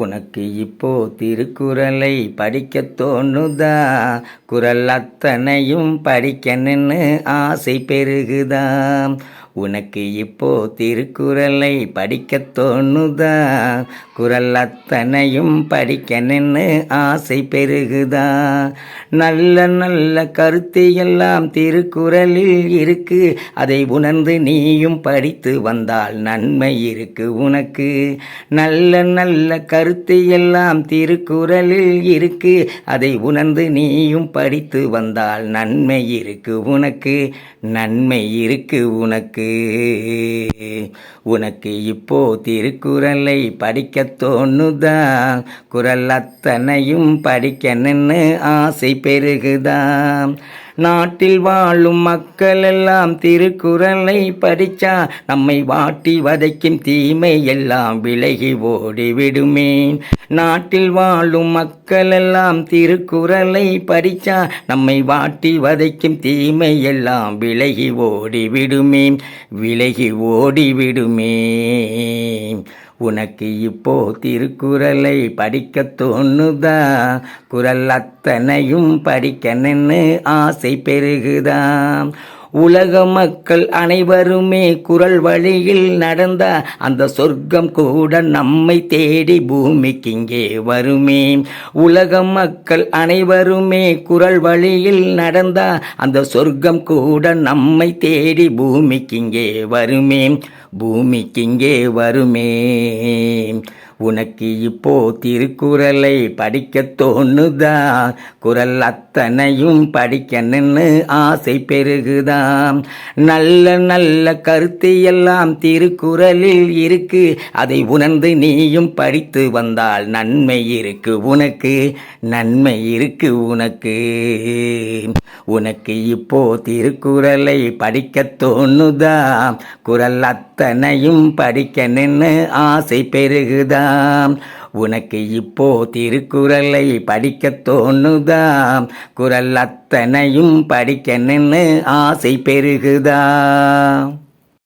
உனக்கு இப்போ திருக்குறளை படிக்க தோணுதா? குறள் அத்தனையும் படிக்கணுன்னு ஆசை பெருகுதா? உனக்கு இப்போ திருக்குறளை படிக்க தோணுதா? குறள் அத்தனையும் படிக்கணுன்னு ஆசை பெருகுதா? நல்ல நல்ல கருத்து எல்லாம் திருக்குறளில் இருக்கு, அதை உணர்ந்து நீயும் படித்து வந்தால் நன்மை இருக்கு உனக்கு. நல்ல நல்ல கருத்து எல்லாம் திருக்குறளில் இருக்கு, அதை உணர்ந்து நீயும் படித்து வந்தால் நன்மை இருக்கு உனக்கு, நன்மை இருக்கு உனக்கு. உனக்கு இப்போ திருக்குறளை படிக்க தோணுதா? குறள் அத்தனையும் படிக்கணுன்னு ஆசை பெருகுதா? நாட்டில் வாழும் மக்கள் எல்லாம் திருக்குறளை படிச்சா நம்மை வாட்டி வதைக்கும் தீமை எல்லாம் விலகி ஓடிவிடுமே. நாட்டில் வாழும் மக்கள் எல்லாம் திருக்குறளை படிச்சா நம்மை வாட்டி வதைக்கும் தீமை எல்லாம் விலகி ஓடிவிடுமே, விலகி ஓடிவிடுமே. உனக்கு இப்போ திருக்குறளை படிக்க தோணுதா? குறள் அத்தனையும் படிக்கணுன்னு ஆசை பெருகுதா? உலக மக்கள் அனைவருமே குறள் வழியில் நடந்தா அந்த சொர்க்கம் கூட நம்மை தேடி பூமிக்கிங்கே வருமே. உலக மக்கள் அனைவருமே குறள் வழியில் நடந்தா அந்த சொர்க்கம் கூட நம்மை தேடி பூமிக்கிங்கே வருமே, பூமிக்கிங்கே வருமே. உனக்கு இப்போ திருக்குறளை படிக்க தோணுதா? குறள் அத்தனையும் படிக்கணுன்னு ஆசை பெருகுதா? நல்ல நல்ல கருத்து எல்லாம் திருக்குறளில் இருக்கு, அதை உணர்ந்து நீயும் படித்து வந்தால் நன்மை இருக்கு உனக்கு, நன்மை இருக்கு உனக்கு. உனக்கு இப்போ திருக்குறளை படிக்க தோணுதா? குறள் அத்தனையும் படிக்கணுன்னு ஆசை பெருகுதா? உனக்கு இப்போ திருக்குறளை படிக்க தோணுதா? குறள் அத்தனையும் படிக்கணுன்னு ஆசை பெருகுதா?